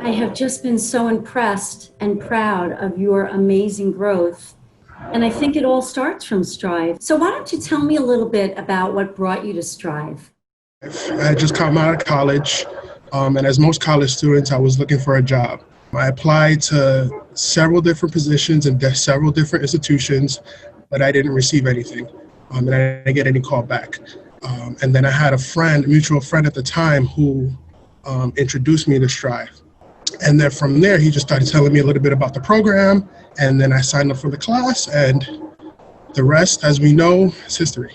I have just been so impressed and proud of your amazing growth. And I think it all starts from Strive. So why don't you tell me a little bit about what brought you to Strive? I just come out of college, and as most college students, I was looking for a job. I applied to several different positions in several different institutions, but I didn't receive anything, and I didn't get any call back. And then I had a mutual friend at the time, who introduced me to Strive. And then from there, he just started telling me a little bit about the program, and then I signed up for the class, and the rest, as we know, is history.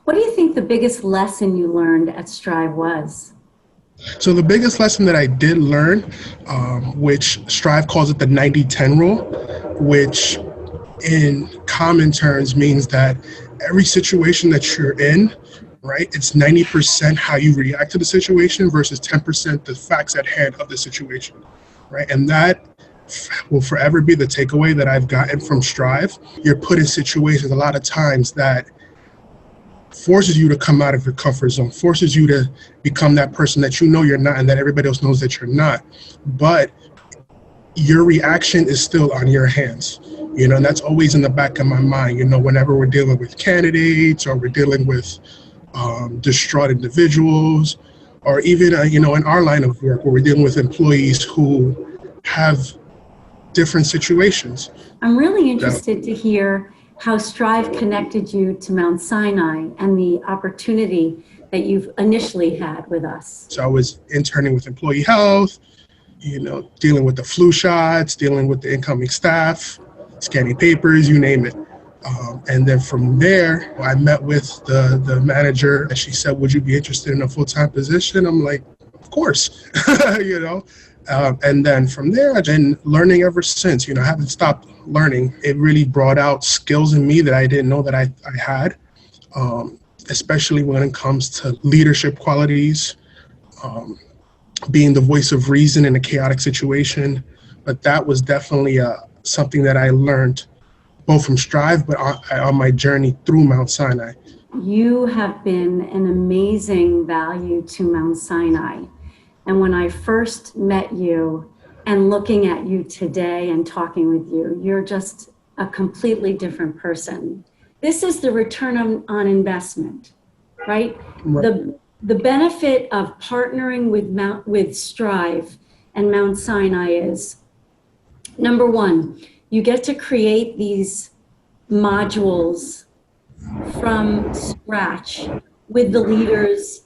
What do you think the biggest lesson you learned at Strive was? So the biggest lesson that I did learn, which Strive calls it the 90-10 rule, which in common terms means that every situation that you're in, right, it's 90% how you react to the situation versus 10% the facts at hand of the situation, right? And that will forever be the takeaway that I've gotten from Strive. You're put in situations a lot of times that forces you to come out of your comfort zone, forces you to become that person that you know you're not and that everybody else knows that you're not. But your reaction is still on your hands, and that's always in the back of my mind, whenever we're dealing with candidates or we're dealing with distraught individuals, or even, in our line of work where we're dealing with employees who have different situations. I'm really interested to hear how Strive connected you to Mount Sinai and the opportunity that you've initially had with us. So I was interning with employee health, dealing with the flu shots, dealing with the incoming staff, scanning papers, you name it. And then from there, I met with the manager, and she said, "Would you be interested in a full-time position?" I'm like, "Of course," And then from there, I've been learning ever since. I haven't stopped learning. It really brought out skills in me that I didn't know that I had, especially when it comes to leadership qualities, being the voice of reason in a chaotic situation. But that was definitely something that I learned both from Strive, but on my journey through Mount Sinai. You have been an amazing value to Mount Sinai. And when I first met you and looking at you today and talking with you, you're just a completely different person. This is the return on investment, right? The benefit of partnering with Strive and Mount Sinai is, number one, you get to create these modules from scratch with the leaders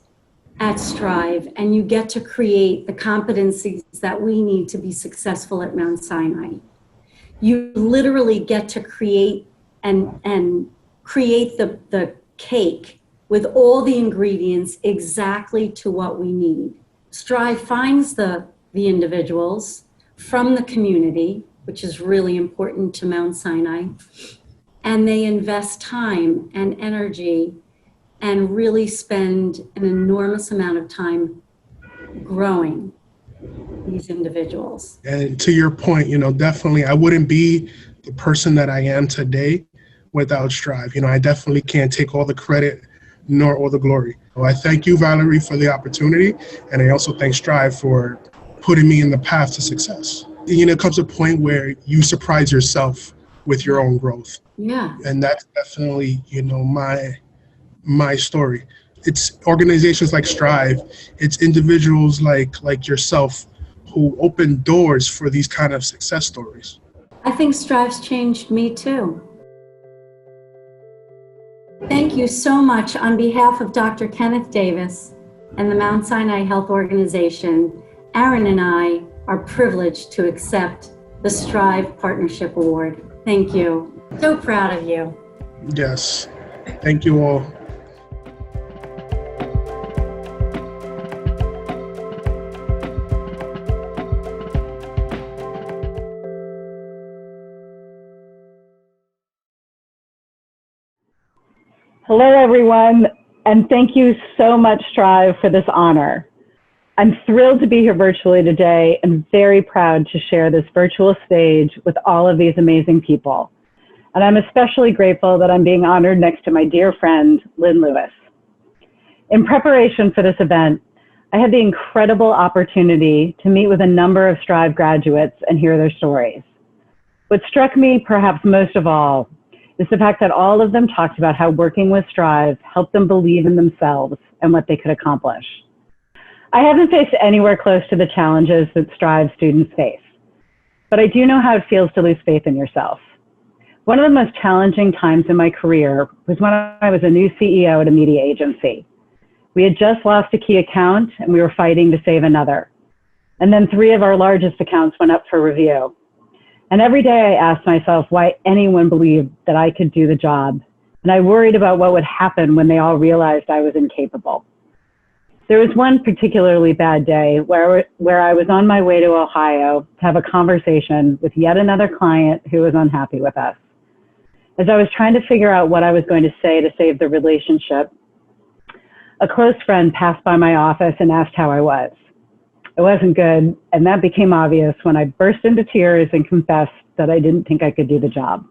at Strive, and you get to create the competencies that we need to be successful at Mount Sinai. You literally get to create and create the cake with all the ingredients exactly to what we need. Strive finds the individuals from the community, which is really important to Mount Sinai, and they invest time and energy and really spend an enormous amount of time growing these individuals. And to your point, definitely I wouldn't be the person that I am today without Strive. I definitely can't take all the credit nor all the glory. So I thank you, Valerie, for the opportunity. And I also thank Strive for putting me in the path to success. It comes to a point where you surprise yourself with your own growth. Yeah. And that's definitely, my story. It's organizations like Strive, it's individuals like yourself who open doors for these kind of success stories. I think Strive's changed me too. Thank you so much on behalf of Dr. Kenneth Davis and the Mount Sinai Health Organization. Aaron and I are privileged to accept the Strive Partnership Award. Thank you. So proud of you. Yes. Thank you all. Hello, everyone, and thank you so much, Strive, for this honor. I'm thrilled to be here virtually today and very proud to share this virtual stage with all of these amazing people. And I'm especially grateful that I'm being honored next to my dear friend, Lynn Lewis. In preparation for this event, I had the incredible opportunity to meet with a number of Strive graduates and hear their stories. What struck me perhaps most of all is the fact that all of them talked about how working with Strive helped them believe in themselves and what they could accomplish. I haven't faced anywhere close to the challenges that Strive students face, but I do know how it feels to lose faith in yourself. One of the most challenging times in my career was when I was a new CEO at a media agency. We had just lost a key account and we were fighting to save another. And then 3 of our largest accounts went up for review. And every day I asked myself why anyone believed that I could do the job. And I worried about what would happen when they all realized I was incapable. There was one particularly bad day where I was on my way to Ohio to have a conversation with yet another client who was unhappy with us. As I was trying to figure out what I was going to say to save the relationship, a close friend passed by my office and asked how I was. It wasn't good, and that became obvious when I burst into tears and confessed that I didn't think I could do the job.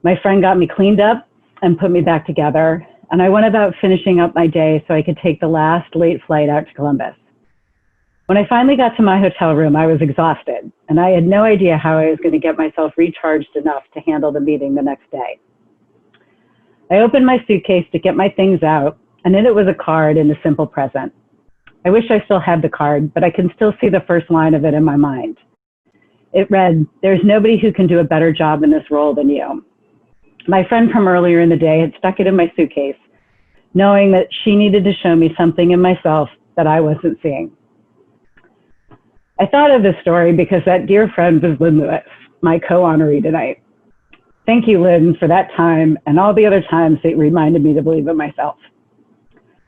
My friend got me cleaned up and put me back together, and I went about finishing up my day so I could take the last late flight out to Columbus. When I finally got to my hotel room, I was exhausted, and I had no idea how I was going to get myself recharged enough to handle the meeting the next day. I opened my suitcase to get my things out, and in it was a card and a simple present. I wish I still had the card, but I can still see the first line of it in my mind. It read, "There's nobody who can do a better job in this role than you." My friend from earlier in the day had stuck it in my suitcase, knowing that she needed to show me something in myself that I wasn't seeing. I thought of this story because that dear friend was Lynn Lewis, my co-honoree tonight. Thank you, Lynn, for that time and all the other times that reminded me to believe in myself.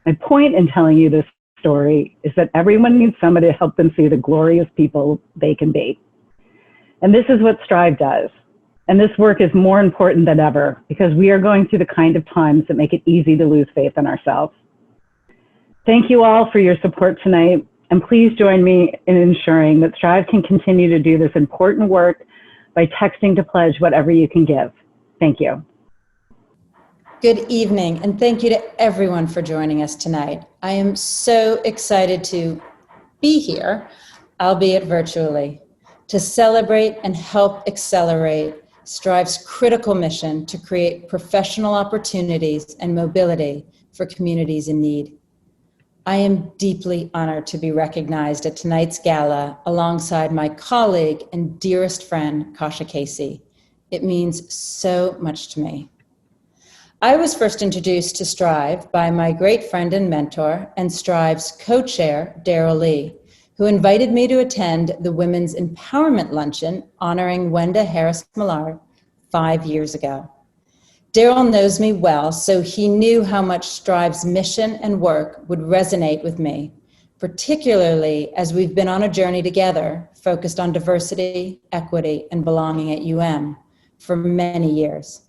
My point in telling you this story is that everyone needs somebody to help them see the glorious people they can be. And this is what Strive does. And this work is more important than ever because we are going through the kind of times that make it easy to lose faith in ourselves. Thank you all for your support tonight. And please join me in ensuring that Strive can continue to do this important work by texting to pledge whatever you can give. Thank you. Good evening, and thank you to everyone for joining us tonight. I am so excited to be here, albeit virtually, to celebrate and help accelerate Strive's critical mission to create professional opportunities and mobility for communities in need. I am deeply honored to be recognized at tonight's gala alongside my colleague and dearest friend, Kasha Cacy. It means so much to me. I was first introduced to Strive by my great friend and mentor and Strive's co-chair, Daryl Lee, who invited me to attend the Women's Empowerment Luncheon honoring Wenda Harris-Millard 5 years ago. Daryl knows me well, so he knew how much Strive's mission and work would resonate with me, particularly as we've been on a journey together focused on diversity, equity, and belonging at UM for many years.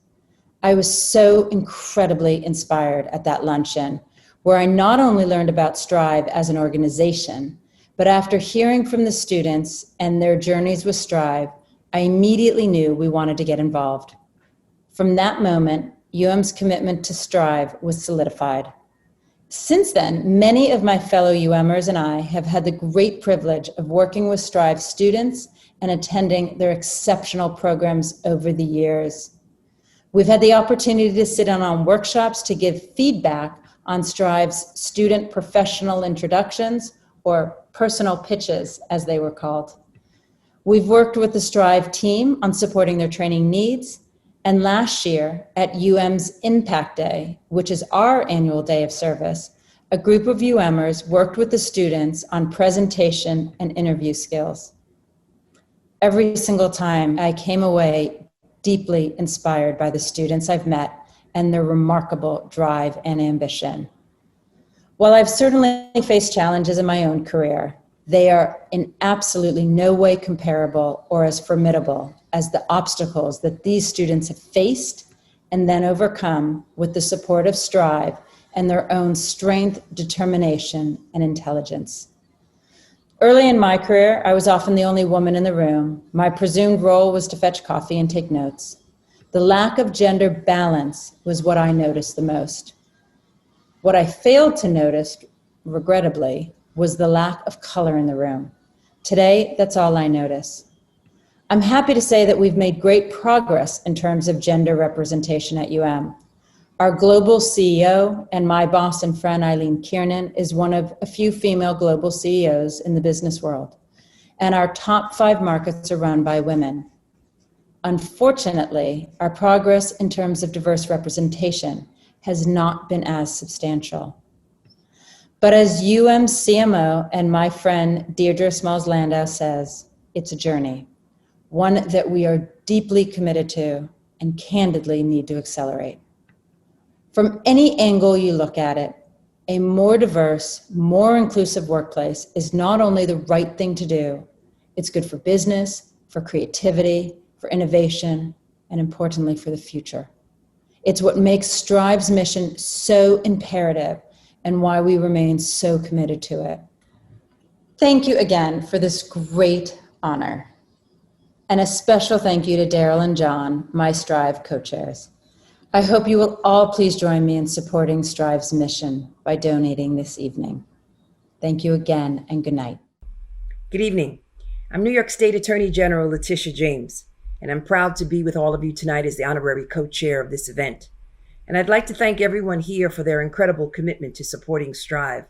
I was so incredibly inspired at that luncheon, where I not only learned about Strive as an organization, but after hearing from the students and their journeys with Strive, I immediately knew we wanted to get involved. From that moment, UM's commitment to Strive was solidified. Since then, many of my fellow UMers and I have had the great privilege of working with Strive students and attending their exceptional programs over the years. We've had the opportunity to sit in on workshops to give feedback on Strive's student professional introductions, or personal pitches, as they were called. We've worked with the Strive team on supporting their training needs, and last year at UM's Impact Day, which is our annual day of service, a group of UMers worked with the students on presentation and interview skills. Every single time I came away deeply inspired by the students I've met and their remarkable drive and ambition. While I've certainly faced challenges in my own career, they are in absolutely no way comparable or as formidable as the obstacles that these students have faced and then overcome with the support of Strive and their own strength, determination, and intelligence. Early in my career, I was often the only woman in the room. My presumed role was to fetch coffee and take notes. The lack of gender balance was what I noticed the most. What I failed to notice regrettably, was the lack of color in the room. Today, that's all I notice. I'm happy to say that we've made great progress in terms of gender representation at UM. Our global CEO and my boss and friend Eileen Kiernan is one of a few female global CEOs in the business world. And our top 5 markets are run by women. Unfortunately, our progress in terms of diverse representation has not been as substantial. But as UM CMO and my friend Deirdre Smalls-Landau says, it's a journey, one that we are deeply committed to and candidly need to accelerate. From any angle you look at it, a more diverse, more inclusive workplace is not only the right thing to do, it's good for business, for creativity, for innovation, and importantly, for the future. It's what makes Strive's mission so imperative and why we remain so committed to it. Thank you again for this great honor. And a special thank you to Daryl and John, my Strive co-chairs. I hope you will all please join me in supporting Strive's mission by donating this evening. Thank you again, and good night. Good evening. I'm New York State Attorney General Letitia James, and I'm proud to be with all of you tonight as the Honorary Co-Chair of this event. And I'd like to thank everyone here for their incredible commitment to supporting Strive.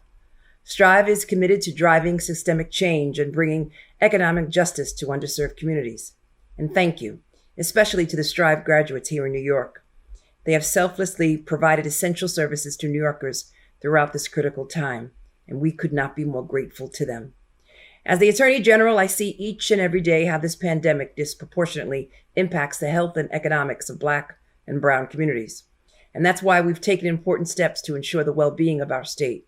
Strive is committed to driving systemic change and bringing economic justice to underserved communities. And thank you, especially to the Strive graduates here in New York. They have selflessly provided essential services to New Yorkers throughout this critical time, and we could not be more grateful to them. As the Attorney General, I see each and every day how this pandemic disproportionately impacts the health and economics of Black and Brown communities. And that's why we've taken important steps to ensure the well-being of our state.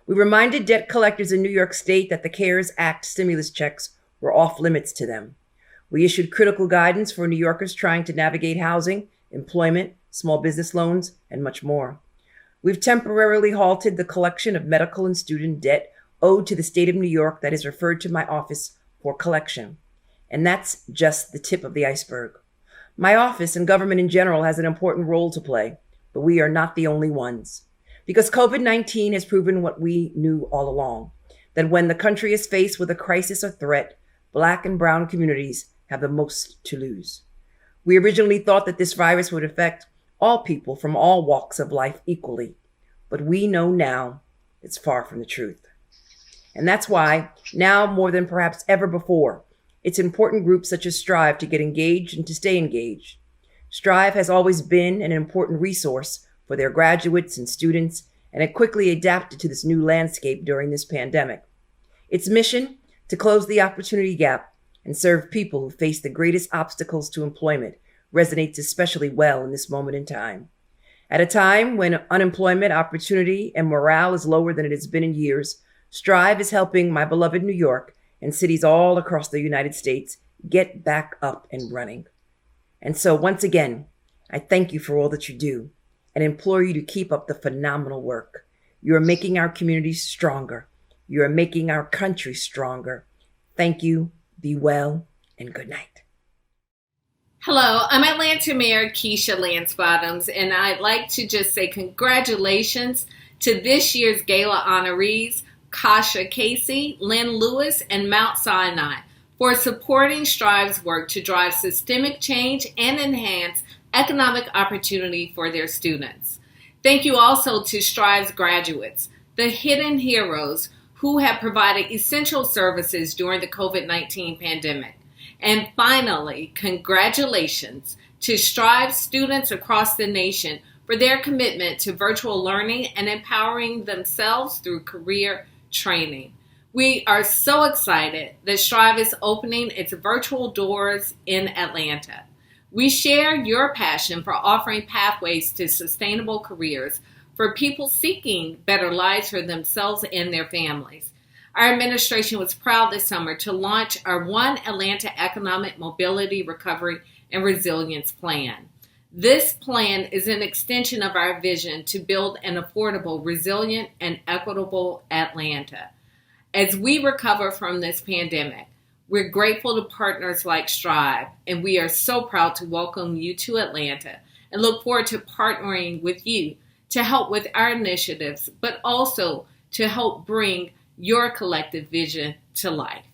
We reminded debt collectors in New York State that the CARES Act stimulus checks were off limits to them. We issued critical guidance for New Yorkers trying to navigate housing, employment, small business loans, and much more. We've temporarily halted the collection of medical and student debt owed to the state of New York that is referred to my office for collection. And that's just the tip of the iceberg. My office and government in general has an important role to play, but we are not the only ones. Because COVID-19 has proven what we knew all along, that when the country is faced with a crisis or threat, Black and Brown communities have the most to lose. We originally thought that this virus would affect all people from all walks of life equally, but we know now it's far from the truth. And that's why, now more than perhaps ever before, it's important groups such as Strive to get engaged and to stay engaged. Strive has always been an important resource for their graduates and students, and it quickly adapted to this new landscape during this pandemic. Its mission, to close the opportunity gap and serve people who face the greatest obstacles to employment, resonates especially well in this moment in time. At a time when unemployment, opportunity, and morale is lower than it has been in years, Strive is helping my beloved New York and cities all across the United States get back up and running. And so once again, I thank you for all that you do and implore you to keep up the phenomenal work. You are making our communities stronger. You are making our country stronger. Thank you, be well, and good night. Hello, I'm Atlanta Mayor Keisha Lance-Bottoms, and I'd like to just say congratulations to this year's Gala honorees, Kasha Cacy, Lynn Lewis, and Mount Sinai, for supporting Strive's work to drive systemic change and enhance economic opportunity for their students. Thank you also to Strive's graduates, the hidden heroes who have provided essential services during the COVID-19 pandemic. And finally, congratulations to Strive students across the nation for their commitment to virtual learning and empowering themselves through career training. We are so excited that Strive is opening its virtual doors in Atlanta. We share your passion for offering pathways to sustainable careers for people seeking better lives for themselves and their families. Our administration was proud this summer to launch our One Atlanta Economic Mobility, Recovery, and Resilience Plan. This plan is an extension of our vision to build an affordable, resilient, and equitable Atlanta. As we recover from this pandemic, we're grateful to partners like Strive, and we are so proud to welcome you to Atlanta and look forward to partnering with you to help with our initiatives, but also to help bring your collective vision to life.